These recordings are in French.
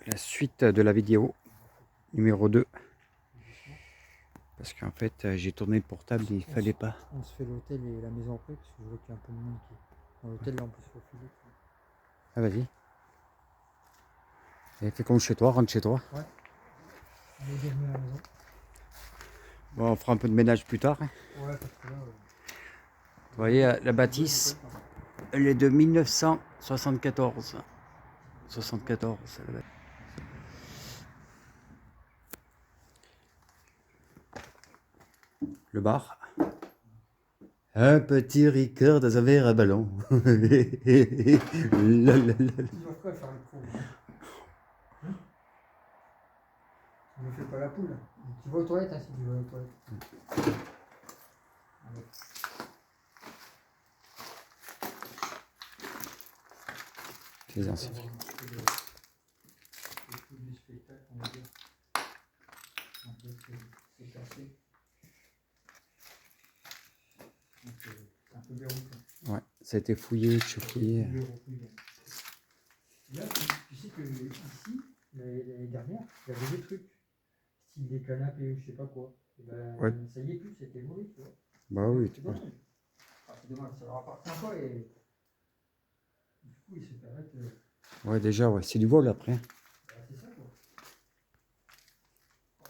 la suite de la vidéo numéro 2. Parce qu'en fait, j'ai tourné le portable et il fallait pas. On se fait l'hôtel et la maison après, parce que je vois qu'il y a un peu de monde qui est dans l'hôtel, là en plus, il faut filer. Ah, vas-y. Et fais comme chez toi, rentre chez toi. Ouais. On est bienvenue à la maison. Bon, on fera un peu de ménage plus tard. Ouais, parce que là. Vous voyez, la bâtisse, elle est de 1974. 74, la bâtisse. Le bar. Un petit Ricard dans un verre à ballon. Tu vas faire le con. Ne fais pas la poule. Tu vas aux toilettes, hein, si tu vas aux toilettes. Allez. Les anciens. Du spectacle, on va dire. En fait, c'est cassé. Donc, c'est un peu verrouillé. Ouais, ça a été fouillé, chouquillé. Là, tu sais que ici, l'année dernière, il y avait des trucs, style des canapés ou je sais pas quoi. Et ben, Ouais. ça y est plus, c'était volé, tu vois. Bah oui, C'est dommage. Ah, c'est dommage, ça leur appartient pas et du coup, ils se permettent. Ouais, déjà, ouais, c'est du vol après. C'est ça quoi.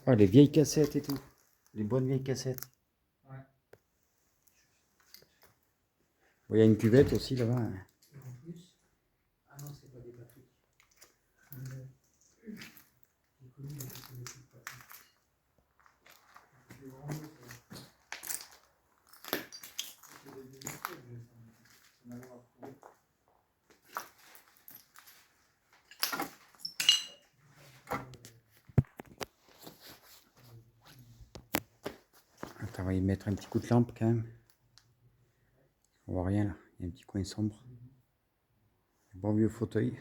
Ah, les vieilles cassettes et tout. Les bonnes vieilles cassettes. Ouais. Il y a une cuvette aussi là-bas. Et en plus, ah non, c'est pas des batteries. J'ai connu des trucs de batteries. C'est vraiment beau ça. C'est des micros, ça m'a l'air à trouver. Attends, on va y mettre un petit coup de lampe quand même. On voit rien là, il y a un petit coin sombre. Un bon vieux fauteuil.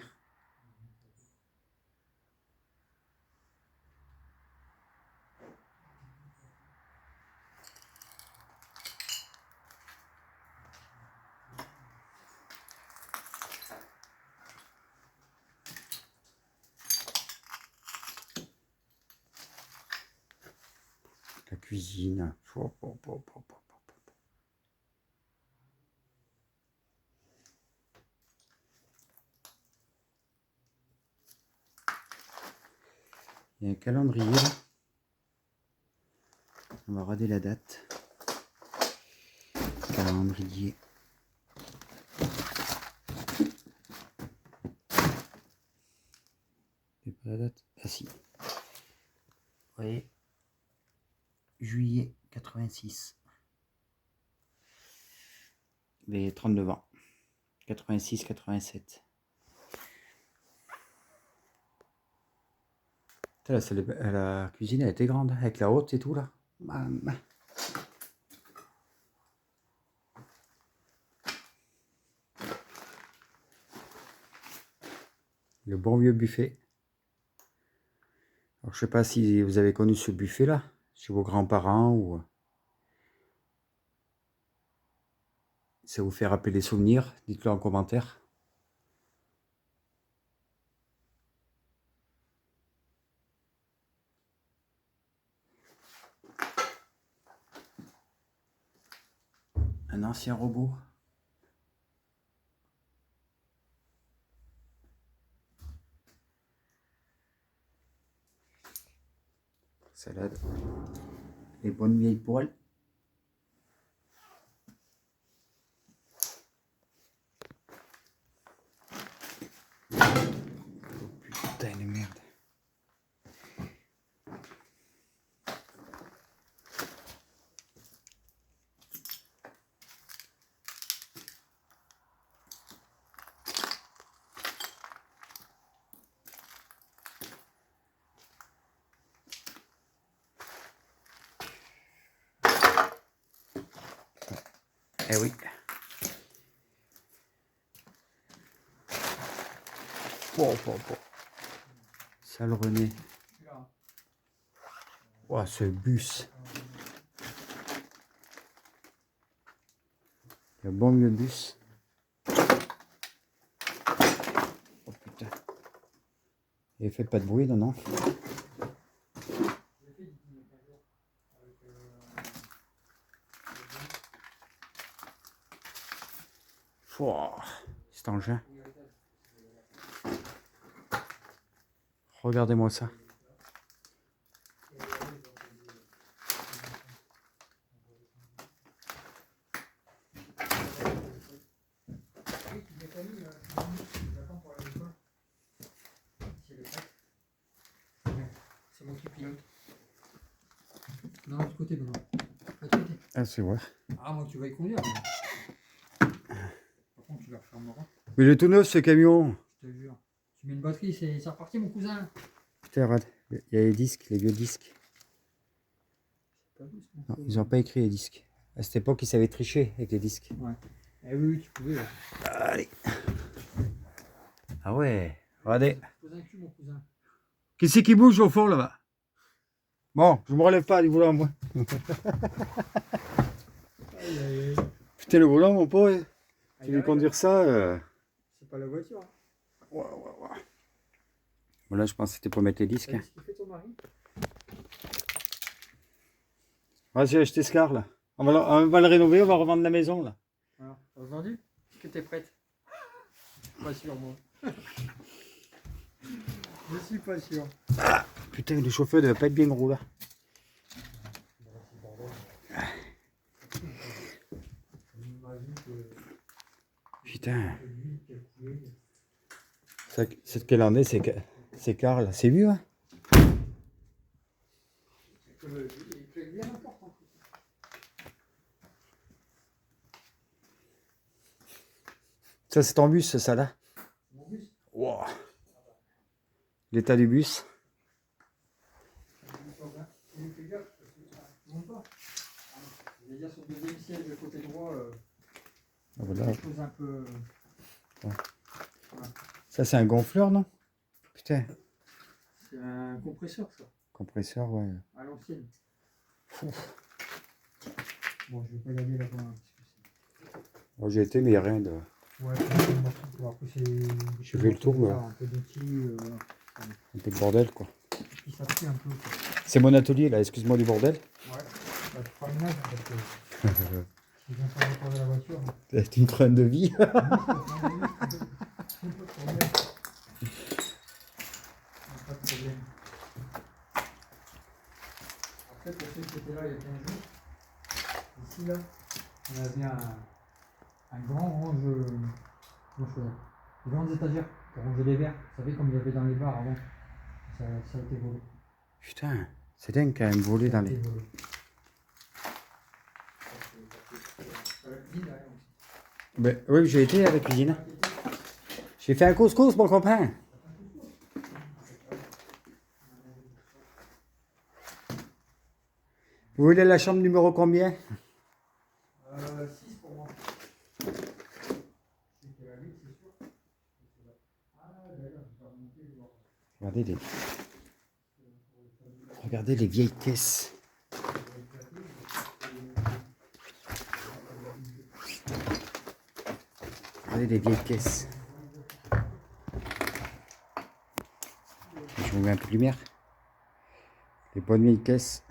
La cuisine. Il y a un calendrier là. On va regarder la date. Calendrier. C'est pas la date? Ah si. Vous voyez, juillet 86. Les 39 ans. 86-87. La cuisine elle était grande, avec la haute et tout là. Le bon vieux buffet. Alors, je sais pas si vous avez connu ce buffet là, chez vos grands-parents ou ça vous fait rappeler des souvenirs, dites-le en commentaire. Un ancien robot. Salade. Les bonnes vieilles poêles. Oh putain de merde. Eh oui. Oh. Sale René. Oh, ce bus. Le bon vieux bus. Oh putain. Et faites pas de bruit, non, non. J'ai fait du kilomètre un jour avec Fouah, cet engin. Regardez-moi ça. C'est moi qui pilote. Non, du côté, Benoît. Pas de côté. Ah, c'est vrai. Ah, moi, tu vas y conduire. Par contre, tu la refermeras. Mais il est tout neuf ce camion. Je te jure. Tu mets une batterie, c'est reparti, mon cousin. Putain, regarde. Il y a les disques, les vieux disques. Non, ils n'ont pas écrit les disques. À cette époque, ils savaient tricher avec les disques. Ouais. Eh oui, tu pouvais. Ouais. Allez. Ah ouais. Regardez. Cousin cul, mon cousin. Qui c'est qui bouge au fond là-bas? Bon, je me relève pas du volant, moi. Aïe, aïe, aïe. Putain, le volant, mon pauvre. Tu Aïe, veux aïe. conduire ça C'est pas la voiture. Hein. Bon, là, je pense que c'était pour mettre les disques. Qu'est-ce qu'il fait ton mari? Ah, j'ai acheté ce car là. On va le rénover, on va revendre la maison là. Alors, t'as vendu? Est-ce que t'es prête? Pas sûr, moi. Je suis pas sûr. Putain, le chauffeur devait pas être bien gros là. Putain. C'est de quelle année c'est car là? C'est vieux, hein? Ça, c'est ton bus, ça là? Mon bus? Wow. L'état du bus. Il fait gaffe, parce que ça ne monte pas. Je vais dire sur le deuxième siège, le côté droit, Ah, voilà. quelque chose un peu. Ça, c'est un gonfleur, non? Putain. C'est un compresseur, ça, Compresseur, ouais. à l'ancienne. Bon, je vais pas y aller là-bas. Hein, Moi, j'ai été, mais il n'y a rien de. ouais, c'est après, c'est. J'ai fait le tour, mais. Un peu d'outils, Un peu de bordel, quoi. puis ça pue un peu. Quoi. C'est mon atelier, là, excuse-moi du bordel. Ouais, bah, tu feras le ménage parce que si je viens faire réparer la voiture. Hein. C'est une traîne de vie. Oui, pas de problème. Pas de problème. Après, pour ceux qui étaient là il y a 15 jours, ici, là, on avait un grand range. Des grandes étagères pour ranger les verres. Vous savez, comme il y avait dans les bars avant. Ça a été volé. Putain, c'est dingue quand même, voler dans les. Ben, oui, j'ai été à la cuisine. J'ai fait un couscous, mon copain. Vous voulez la chambre numéro combien? 6 pour moi. Regardez les vieilles caisses. Regardez les vieilles caisses. Je vous mets un peu de lumière. Les bonnes vieilles caisses.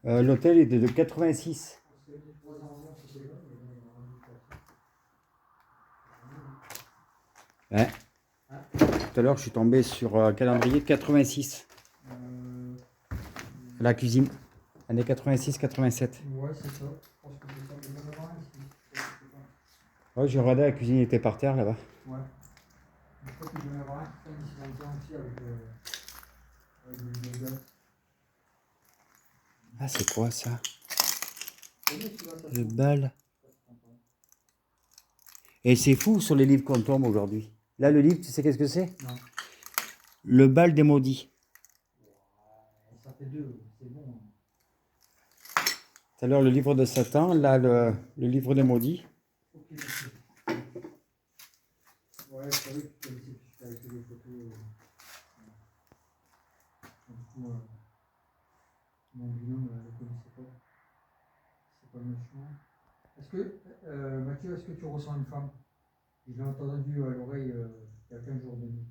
L'hôtel était de 86. Ouais. Tout à l'heure, je suis tombé sur un calendrier de 86. La cuisine. Année 86-87. Ouais, c'est ça. Je pense que c'est ça. Il doit y en avoir un ici. Ouais, j'ai regardé, la cuisine était par terre là-bas. Ouais. Je crois qu'il doit y en avoir un qui traîne ici dans le coin aussi avec le gars. Ah, c'est quoi ça? Le Le bal. Et c'est fou sur les livres qu'on tombe aujourd'hui. Là, le livre, tu sais qu'est-ce que c'est? Non. Le bal des maudits. Ça fait 2, c'est bon. Tout à l'heure, le livre de Satan. Là, le livre des maudits. Ok. Ouais, je savais que tu connaissais, puisque tu avais fait des photos. Du coup, mon binôme ne le connaissait pas. C'est pas méchant. Est-ce que, Mathieu, est-ce que tu ressens une femme? Je l'ai entendu à l'oreille il y a 15 jours de nuit.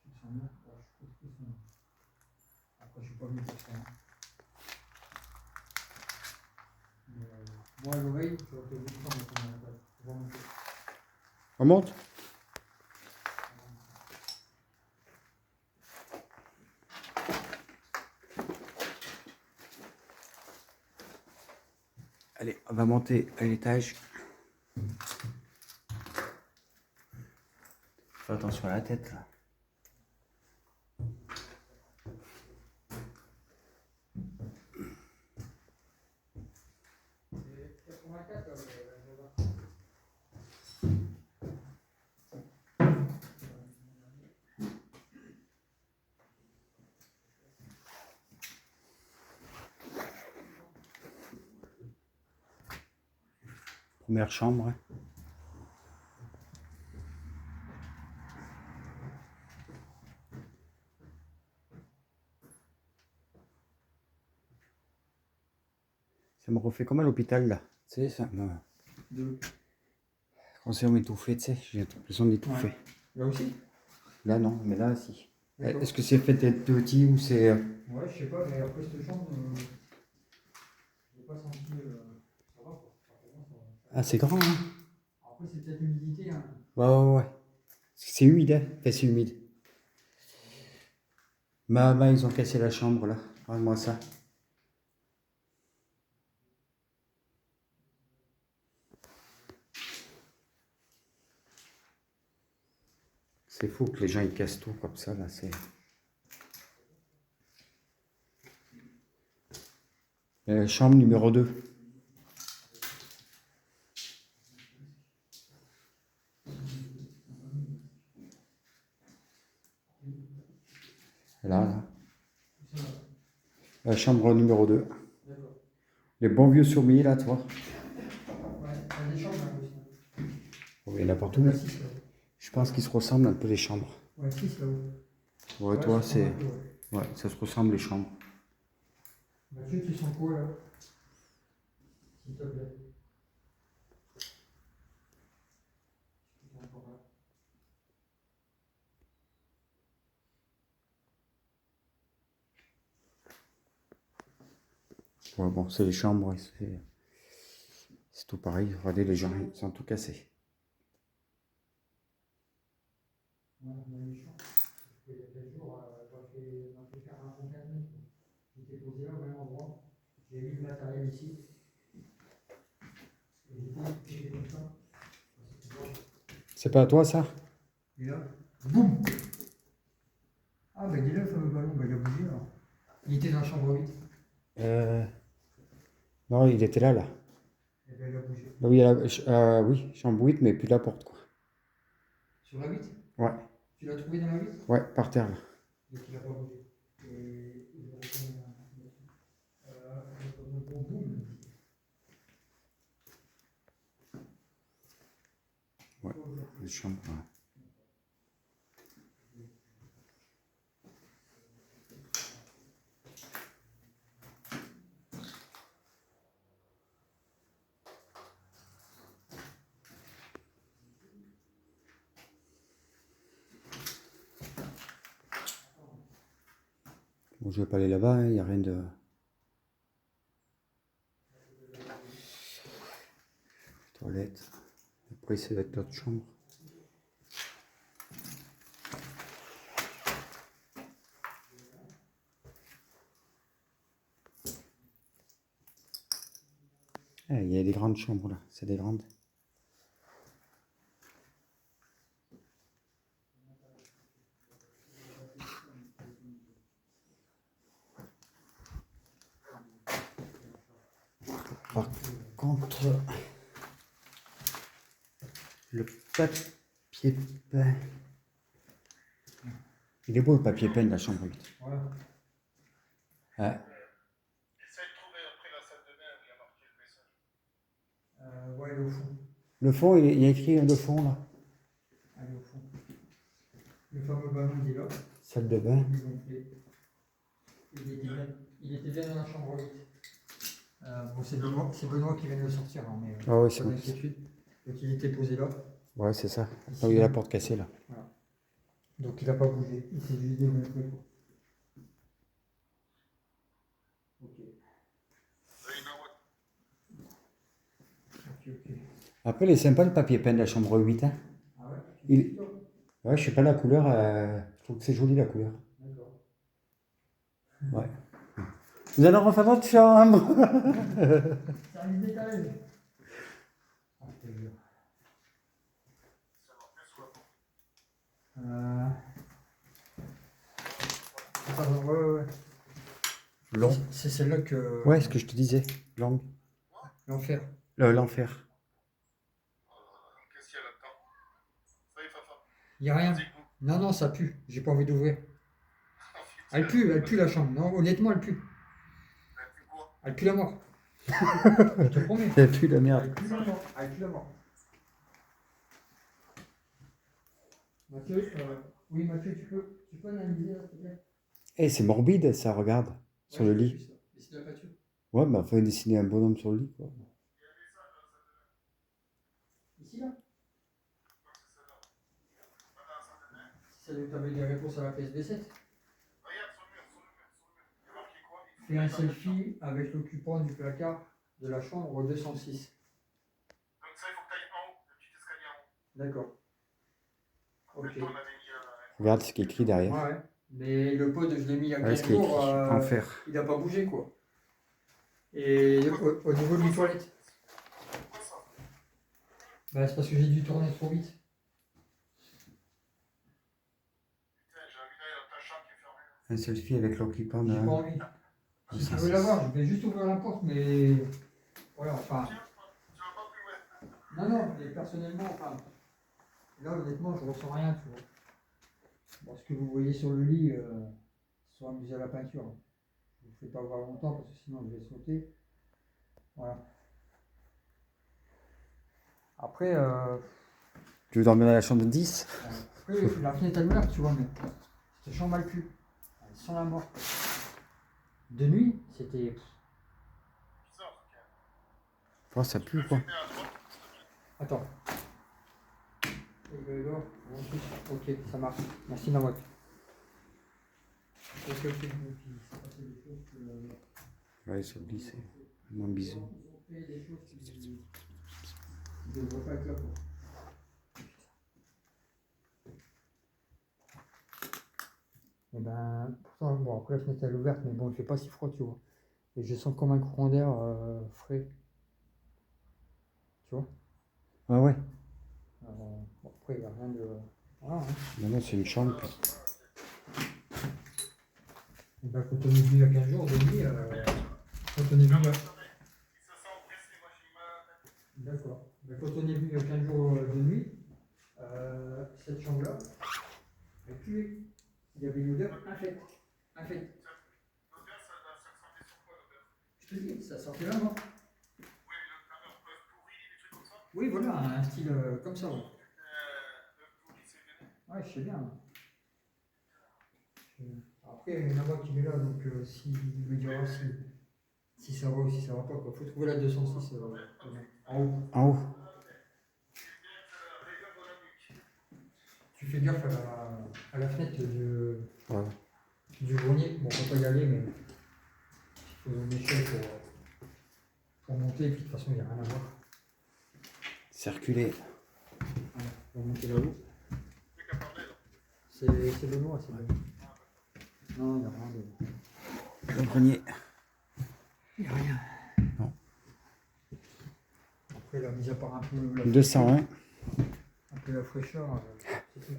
Tu te sens bien? Ouais, je suis trop triste. Après, je suis pas venu pour ça. Hein. Mais, moi, à l'oreille, tu vas te dire ça, mais comment on appelle. Tu vas monter. On monte? Allez, on va monter à l'étage. Fais attention à la tête là. C'est 84, là, Première chambre. Hein. Ça me refait comme à l'hôpital là. Tu sais, ça me. Quand c'est m'étouffer, tu sais, j'ai l'impression d'étouffer. Ouais. Là aussi? Là non, mais là si. D'accord. Est-ce que c'est fait d'être petit ou c'est. Ouais, je sais pas, mais après cette chambre, je n'ai pas senti. Ça va quoi. Enfin, pour moi, ça va. Ah, c'est grand, hein? Après, c'est peut-être l'humidité. Hein. Ouais. C'est humide, hein? Enfin, c'est humide. Maman, ils ont cassé la chambre là. Regarde-moi ça. C'est fou que les gens ils cassent tout comme ça là. C'est. Chambre numéro 2. Là. La chambre numéro 2. D'accord. Les bons vieux soumis là, tu vois. Ouais, il y a des chambres là aussi. Oh, il y en a partout. Il y en Mais a 6 là. je pense qu'ils se ressemblent un peu les chambres. Ouais, 6 là-haut. Ouais, toi, ça c'est. ressemble un peu, ouais. Ouais, ça se ressemble les chambres. Mathieu, tu sens quoi là? S'il te plaît. Tu t'es encore là. Ouais, bon, c'est les chambres, ouais, c'est tout pareil. Regardez, les gens, ils sont tout cassés. Ouais, on a eu chaud. Il y a 4 jours, on a fait faire un bon 4 mètres. J'étais posé là au même endroit. J'ai mis le matériel ici. Et j'étais comme ça. C'était bon. C'est pas à toi, ça? Et là, boum! Ah, bah dis-le, le fameux ballon, bah il a bougé alors. Il était dans la chambre 8. Non, il était là. Et ben il a bougé. Là où il y a oui, chambre 8, mais puis la porte, quoi. Sur la 8? Ouais, Tu l'as trouvé dans la 8? ouais, par terre, là. Donc il n'a pas bougé. Et il va retourner bon boum. Ouais, les chambres, ouais. Bon, je vais pas aller là-bas, il n'y a rien de. Toilette. Après, ça va être l'autre chambre. Ah, il y a des grandes chambres là, c'est des grandes. Par contre, le papier peint. Il est beau le papier peint de la chambre 8. Ouais. Ouais. Essaye de trouver après la salle de bain où il y a marqué le message. Ouais, il est au fond. Le fond, il y a écrit le fond là. Allez, au fond. Le fameux ballon, il est là. Salle de bain. Il est gonflé. Il était bien dans la chambre 8. Bon, c'est Benoît qui vient de le sortir, hein, mais Ah ouais, pas c'est bon. d'inquiétude. Donc il était posé là. Ouais, c'est ça. Ici, Là où il y a la porte cassée là. Voilà. Donc il n'a pas bougé. Il s'est juste dégonflé. Ok. Ok. Après, il est sympa le papier peint de la chambre 8. Hein. Ah ouais Il- Ouais, je sais pas la couleur. Je trouve que c'est joli la couleur. D'accord. Ouais. Vous allez refaire votre chambre. Service d'étage. Ah, je te jure. Pardon, ouais. Long. C'est celle-là que. Ouais, ce que je te disais. Long. L'enfer. L'enfer. Qu'est-ce qu'il y a là-dedans? Ça y est, Fafa. Il n'y a rien. Dis-nous. Non, ça pue. J'ai pas envie d'ouvrir. Elle pue la chambre. Non, honnêtement, elle pue. Elle pue quoi? Elle pue la mort. Je te promets. Il n'y a plus la merde. Elle pue la mort. Elle pue la mort. Mathieu, oui, Mathieu, tu peux analyser là, s'il te plaît? Eh, c'est morbide ça, regarde. Sur le lit. Et c'est de la peinture. Ouais, bah, faut dessiner un bonhomme sur le lit, quoi. Ici, là? C'est celle où tu avais des réponses à la PSB7. Regarde sur le mur, sur le mur, sur le mur. Il y a marqué quoi? Fais un selfie avec l'occupant du placard de la chambre 206. Donc ça, il faut que tu ailles en haut, le petit escalier en haut. D'accord. En Ok. même temps, on avait mis Regarde ce qui est écrit derrière. Ouais. Mais le pod, je l'ai mis il y a Ouais, 15 ce qui est écrit. jours. Enfer. Il n'a pas bougé, quoi. Et au niveau des toilettes, Pourquoi ça? bah, c'est parce que j'ai dû tourner trop vite. Putain, j'ai envie d'aller dans ta chambre qui est fermée. Un selfie avec l'occupant de... J'ai pas envie. Si tu 206. veux l'avoir, je vais juste ouvrir la porte, mais. Voilà, enfin. Tu vas pas plus loin. Non, non, mais personnellement, enfin. Là, honnêtement, je ressens rien, tu vois. Bon, ce que vous voyez sur le lit, sont amusés à la peinture. Je ne vous fais pas voir longtemps parce que sinon je vais sauter. Voilà. Après, Tu veux dormir dans la chambre de 10? après la fenêtre elle meurt, tu vois, mais cette chambre elle pue. Elle sent la mort. De nuit, c'était. Bizarre, ok. Oh, ça pue, quoi. Filmer à droite, s'il te plaît. Attends. Ok, ça marche. Merci Nawak. Ok. Il s'est passé des choses que. Ouais, sur le lit, c'est moins bisou. Ils ont fait des choses qui ne devraient pas être là, quoi. Et ben, pourtant, bon, après la fenêtre elle est ouverte, mais bon, il fait pas si froid, tu vois. Et je sens comme un courant d'air frais. Tu vois? Ouais, ouais. Bon, après, il n'y a rien de. Voilà, hein. Non, non, c'est une chambre. Et ben, quand on est venu il y a 15 jours, de nuit, quand on est venu. Il se sent oppressé, moi j'ai mal à la tête. D'accord. Ben, quand on est venu il y a 15 jours de nuit, cette chambre-là, elle puait. Il y avait une odeur infecte. Infecte. L'odeur, ça sentait sur quoi l'odeur? Je te dis, ça sortait là, non? Oui, mais l'odeur bœuf pourri, des trucs comme ça. Oui, voilà, un style comme ça. Ouais, Bœuf pourri, c'est vénère. ouais je sais bien. Après, il y en a qui est là, donc s'il me dira si ça va ou si ça va pas. Il faut trouver la 206 en haut. En haut. Tu fais gaffe à la fenêtre Ouais. du grenier. Bon, on peut pas y aller, mais il faut une échelle pour monter. Et puis de toute façon, il n'y a rien à voir. Circuler. Voilà, on va monter là-haut. C'est qu'à parler, là. C'est Benoît, c'est Benoît. Non, il n'y a rien de. Le grenier. Il n'y a rien. Non. Après, là, mis à part un peu la 201. un peu la fraîcheur, c'est tout.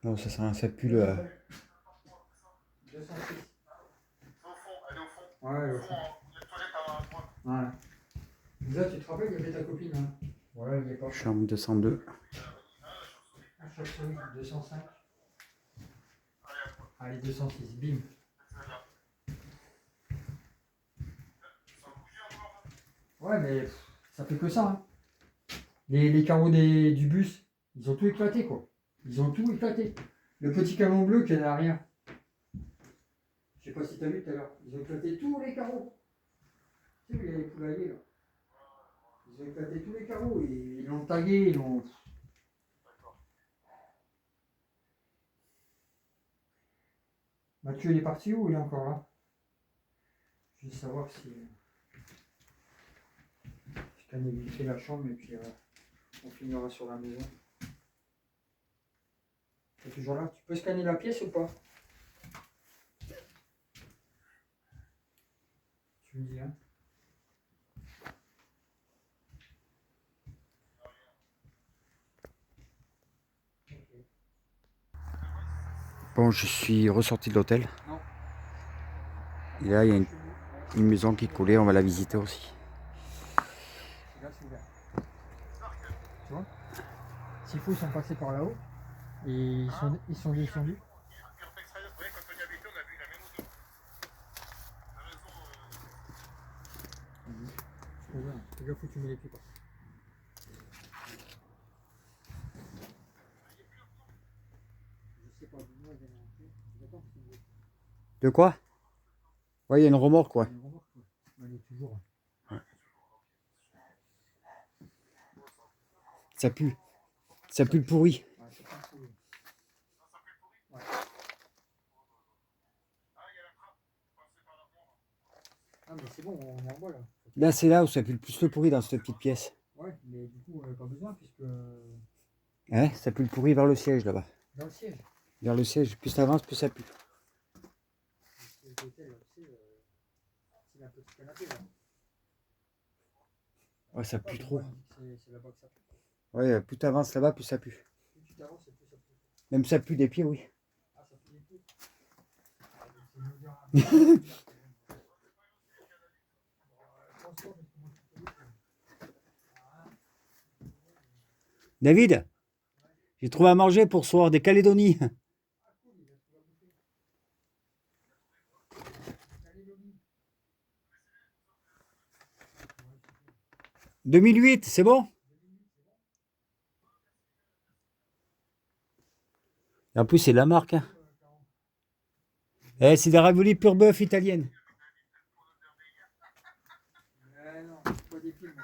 Non, ça sert à rien, ça pue le... 206. C'est au fond, elle est au fond. Ouais, Au le fond, fond. les toilettes à droite. Ouais. Là, tu te rappelles, il y avait ta copine, hein? Voilà, il n'y est pas. Chambre 202. Un chauve-souris, 205. Allez, 206, bim. Celle-là. Ça a bougé encore, là? Ouais, mais ça fait que ça, hein. Les carreaux du bus, ils ont tout éclaté, quoi. Ils ont tout éclaté. Le petit camion bleu qui est derrière. Je sais pas si tu as vu tout à l'heure. Ils ont éclaté tous les carreaux. Tu sais, il y a les poulaillers, là. Ils ont éclaté tous les carreaux. Et ils l'ont tagué, ils l'ont... Mathieu, il est parti ou il est encore là? Je veux savoir si... Je canne vite fait la chambre et puis on finira sur la maison. Tu es toujours là? Tu peux scanner la pièce ou pas? Tu me dis, hein? Bon, je suis ressorti de l'hôtel. Non. Et là, il y a une maison qui est collée, on va la visiter aussi. Là, c'est ouvert. Tu vois? S'il faut, ils sont passés par là-haut. Et ils sont descendus. Quand on y habitait, on a vu la même odeur. La maison. Fais gaffe où tu mets les pieds, quoi. Je sais pas, dis-moi, elle est rentrée. J'attends que c'est une De quoi? Ouais, il y a une remorque, ouais. remorque, quoi. Elle est toujours. Ça pue. Ça pue le pourri. Ouais, c'est pas un problème. Ouais. Ah, mais c'est bon, on est en bas là. Là, c'est là où ça pue le plus le pourri dans cette petite pièce. Ouais, mais du coup, pas besoin puisque. Hein? Ça pue le pourri vers le siège là-bas. Dans le siège. Vers le siège. Plus t'avances, plus ça pue. Le siège d'hôtel, là, tu sais, c'est un petit canapé là. Ouais, ça pue trop. C'est là-bas que ça pue. Ouais, plus t'avances là-bas, plus ça pue. Plus tu t'avances, plus ça pue. Même ça pue des pieds, oui. Ah, ça pue des pieds. Ah, donc c'est une odeur un peu- Transport, parce que moi, je suis pas David, j'ai trouvé à manger pour ce soir des Calédonies. Ah, cool, il a tout à bouffer. Calédonie. 2008, c'est bon? Et en plus, c'est de la marque. Hein. Eh, c'est des raviolis pur bœuf italienne. Non, pas des films.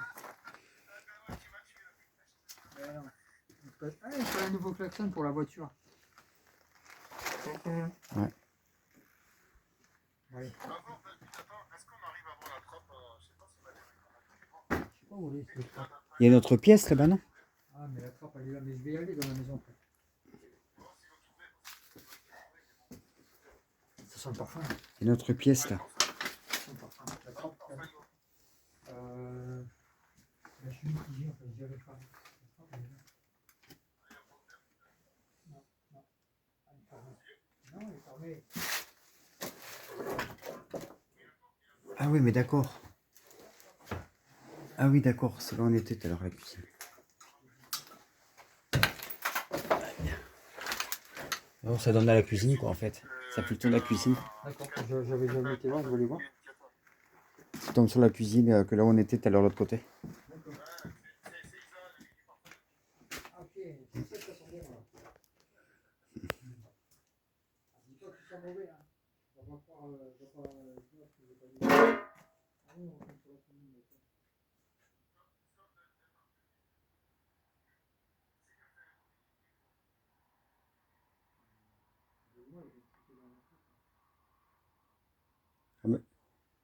Non. Ah, il faut un nouveau klaxon pour la voiture. Ouais. Ouais. Attends, est-ce qu'on arrive à voir la trappe? Je sais pas si on va aller. Je sais pas où elle est cette trappe. Il y a une autre pièce là-bas, non? Ah, mais la trappe elle est là, mais je vais y aller dans la maison après. Ça sent le parfum. Il y a une autre pièce là. Ça sent le parfum. La trappe. La chemise qui gire, je dirais pas. La trappe elle est là. Non, non. Elle est fermée. Non, elle est fermée. Ah oui, mais d'accord. Ah oui, d'accord. C'est là où on était tout à l'heure, la cuisine. Non, ça donne à la cuisine, quoi, en fait. Ça pue sur la cuisine. D'accord, j'avais jamais été voir, je vais aller voir. Ça tombe sur la cuisine, que là où on était tout à l'heure, de l'autre côté. D'accord. Ah, ok, c'est ça que ça sent bon là. Dis-toi que ça sent mauvais, hein. On va croire, je vais pas dire que j'ai pas dit. Ah oui, on va sur la commune, d'accord.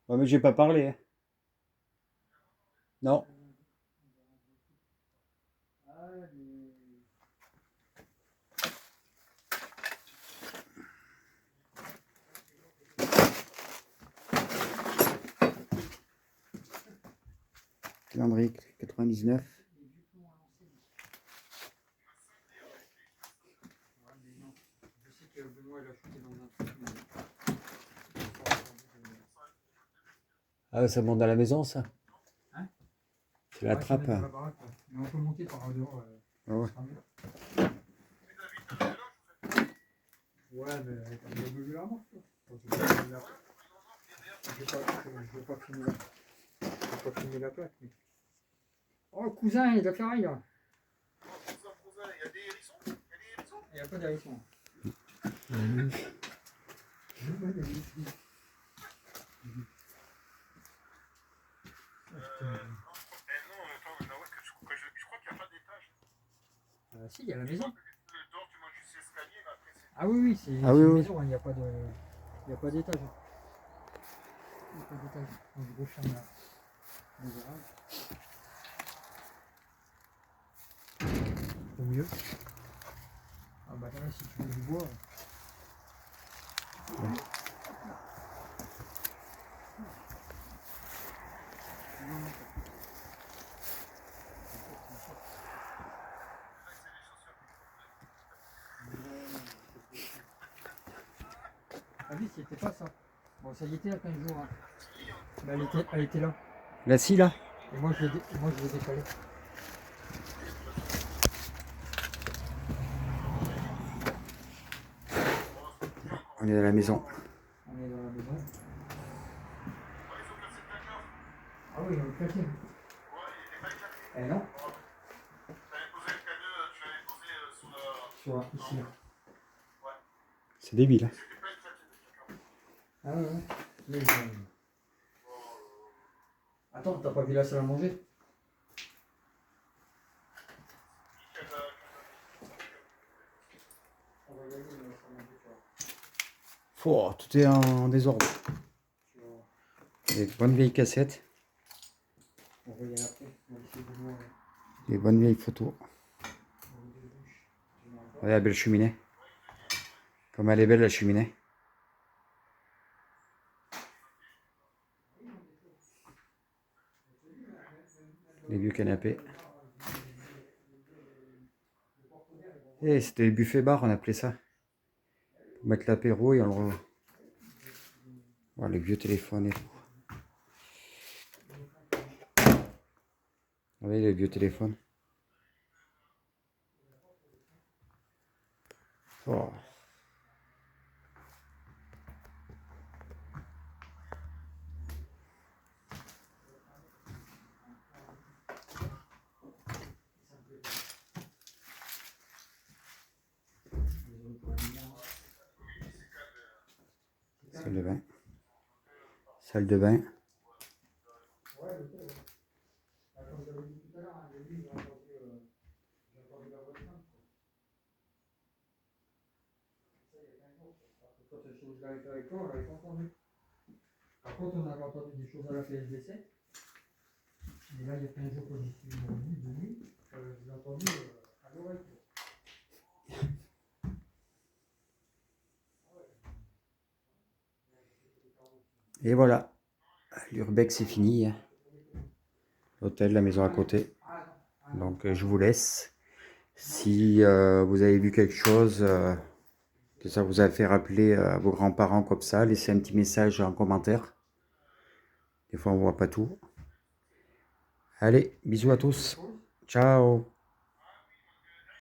Ouais, mais j'ai pas parlé. Hein. Non. Calendrier 99. Je sais que Benoît il a shooté dans un truc. Ah, ça monte dans la maison, ça. Hein? C'est la Ouais, trappe. c'est dans la baraque, ouais. Mais on peut monter par dehors. Ah ouais. ce sera mieux. Ouais, mais il a vu la marque. Je vais pas filmer la plaque. Mais... Oh, cousin, il a fait rien. Il n'y a pas d'hérisson. Non, attends, Nawak, je crois qu'il n'y a pas d'étage. Si, il y a la maison. Dehors, tu montes juste l'escalier, mais après, c'est. Ah oui, oui, c'est Ah oui, une oui. maison, hein, il n'y a pas de. Il n'y a pas d'étage. Il n'y a pas d'étage. Donc, gros champ là. On verra. Au mieux. Ah bah là, si tu veux du bois. Ah oui, c'était pas ça. Bon, ça y était il y a 15 jours. Hein. Mais elle était là. La scie là? Et moi, je l'ai décalée. On est à la maison. On est dans la maison. Ah oui, on le claqué. Ouais, il était pas éclaté. Eh non. Tu avais posé le K2, tu l'avais posé sous la. Sur la ici. C'est débile. Hein. C'était pas éclaté le K2. Ah ouais, ouais. Mais, attends, t'as pas vu la salle à manger? On va y aller, mais ça m'a fait peur. Oh, tout est en désordre. Tu vas voir. Des bonnes vieilles cassettes. On va y aller après. On va essayer de voir. Des bonnes vieilles photos. Regardez la belle cheminée. Comme elle est belle la cheminée. Les vieux canapés. Et c'était les buffets bar, on appelait ça. Pour mettre l'apéro et on le... Voilà, les vieux téléphones et tout. Vous voyez les vieux téléphones. Oh. Salle de bain. Salle de bain. Par contre, on avait entendu des choses à la PSB7. Et là, il y a 15 jours que j'y suis venu. Je l'ai entendu à l'oreille. Et voilà. L'urbex c'est fini. L'hôtel, la maison à côté. Donc je vous laisse. Si vous avez vu quelque chose, que ça vous a fait rappeler vos grands-parents comme ça, laissez un petit message en commentaire. Des fois on voit pas tout. Allez, bisous à tous. Ciao.